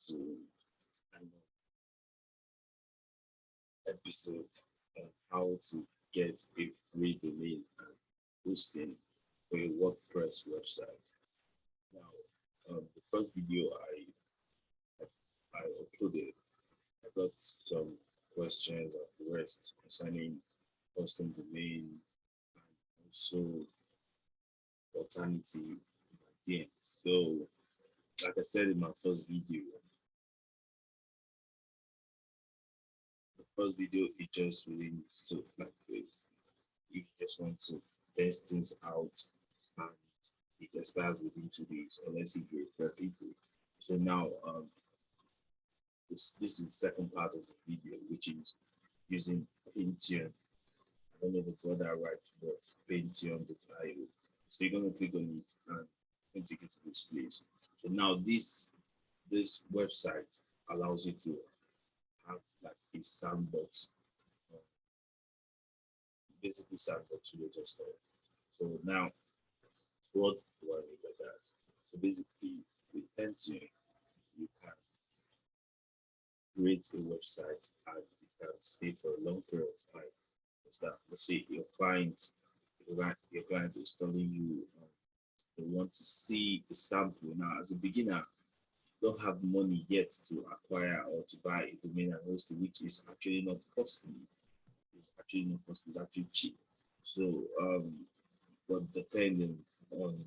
to kind of episode on how to get a free domain and hosting for a WordPress website. Now, the first video I uploaded, I got some questions of the rest concerning custom domain and also alternative again. So, like I said in my first video, the first video is just really so like if you just want to test things out and it expires within 2 days, unless you refer people. So now this is the second part of the video, which is using Pentium. I don't know if I got that right, but Pentium.io. So you're gonna click on it and going to take it to this place. So now this website allows you to have like a sandbox, uh, basically sandbox related stuff. So now, what do I mean by that? So basically, with Pentium, you can create a website and it can stay for a long period of time. That let's say your client is telling you they want to see a sample. Now, as a beginner, you don't have money yet to acquire or to buy a domain and host it, which is actually not costly. It's actually not costly, it's actually cheap. So, but depending on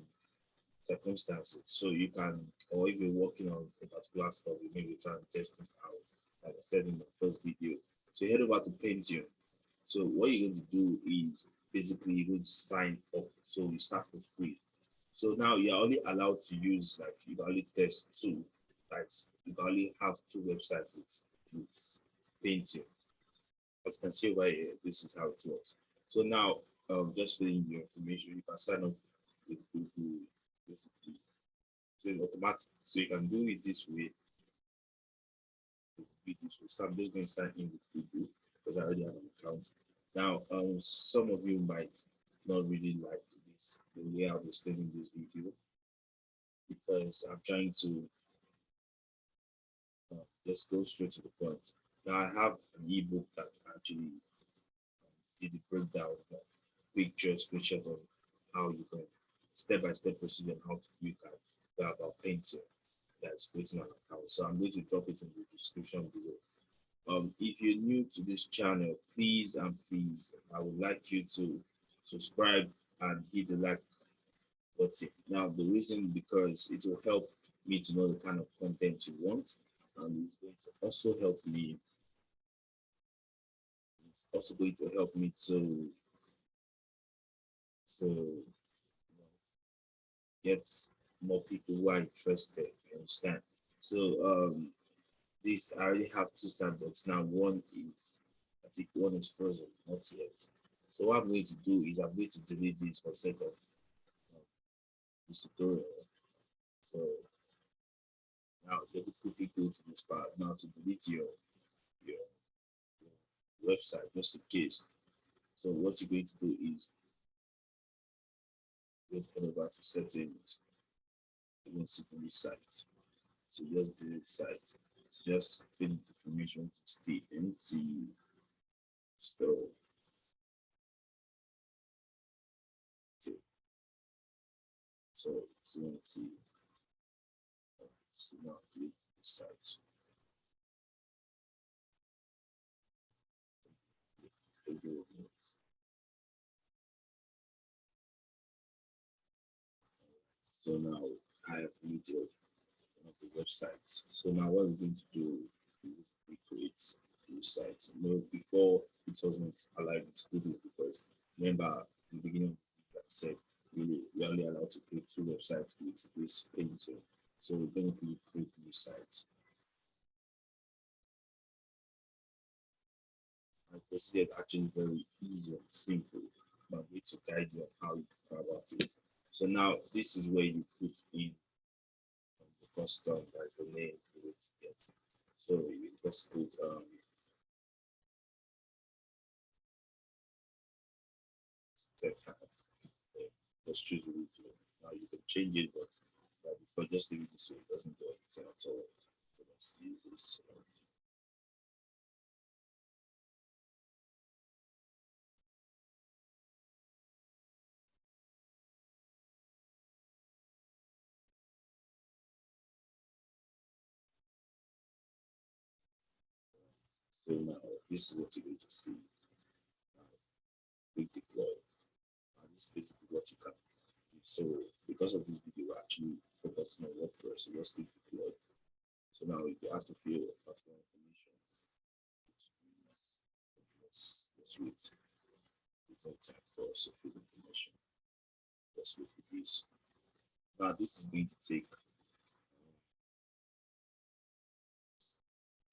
circumstances. So you can, or if you're working on a particular stuff, you maybe try and test this out, like I said in the first video. So head over to Pentium. So what you're going to do is basically you're going to sign up. So you start for free. So now you're only allowed to use, like you can only test two, like you can only have two websites with Pentium. As you can see over here, this is how it works. So now just filling your information, you can sign up with Google basically. So it's automatic. So you can do it this way. So I'm just going to sign in with Google because I already have an account. Now, some of you might not really like this, the way I'm explaining this video, because I'm trying to just go straight to the point. Now, I have an ebook that actually did the breakdown, picture, screenshot of how you can step-by-step procedure on how to you can go about Painter that's creating an account. So I'm going to drop it in the description below. If you're new to this channel, please and please, I would like you to subscribe and hit the like button. Now, the reason because it will help me to know the kind of content you want, and it's going to also help me. It's also going to help me to get more people who are interested. You understand? So this I already have two sandbox now. One is I think one is frozen, not yet. So what I'm going to do is I'm going to delete this for the sake of this tutorial. So now let me quickly go to this part now to delete your, your website just in case. So what you're going to do is go over to settings. You're going to see delete site. So just delete site. Just fill the information to stay empty. So okay. So it's empty. So now delete the site. So now I have deleted one of the websites. So now what we're going to do is recreate the site. You know, before it wasn't allowed to do this because remember in the beginning, like I said, we're only allowed to create two websites with this painting. So we're going to create new sites. I consider it actually very easy and simple, but I need to guide you on how you go about it. So now this is where you put in the custom, that's the name you need to get. So you just put just choose a video. Now you can change it, but before just leave it this way, it doesn't do anything at all. let's do this. So now this is what you're going to see. Quick deploy. And this is basically what you can do. So because of this video, we're actually focusing on WordPress. So let's click deploy. So now it has to fill particular information. Let's wait. There's no time for us to fill information. Let's wait for this. Now this is going to take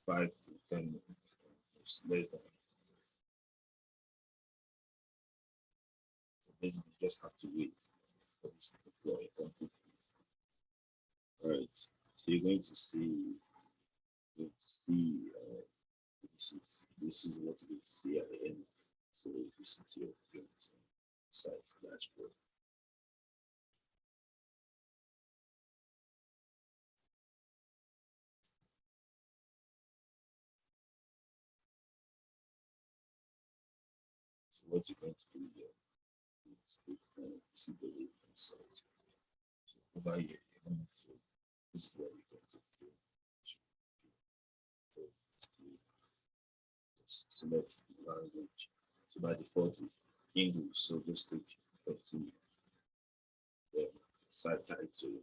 5 to 10 minutes. It's less than. So basically, you just have to wait for this to deploy completely. All right. So you're going to see. This is what you can see at the end. So this is your site dashboard. So what you're going to do here is see the link inside. So over here, you're going to, this is what you're going to fill. So select the language. So by default, it's English. So just click continue. The site title.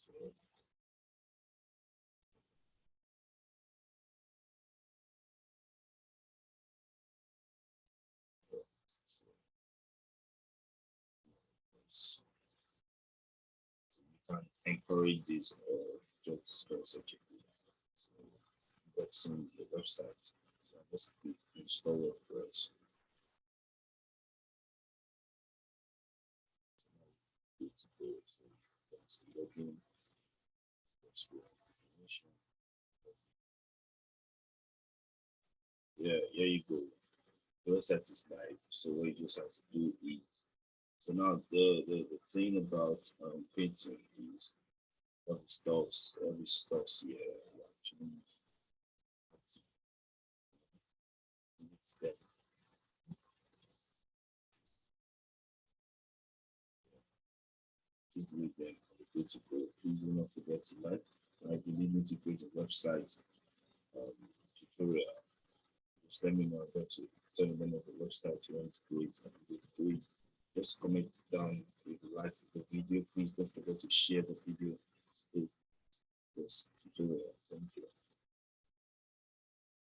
So, so you can encourage this or just spell such a thing. So that's in the website. So just click install WordPress. So it's good. So that's the login. That's for information. Yeah, here you go. The website is live. So what you just have to do is, so now the thing about painting is all the stuffs here actually it's them. Just delete them and we're good to go. Please do not forget to like. I believe you to create a website tutorial. Just let me know about to tell me the name of the website you want to create and I'm going to do it. Just comment down if you like the video. Please don't forget to share the video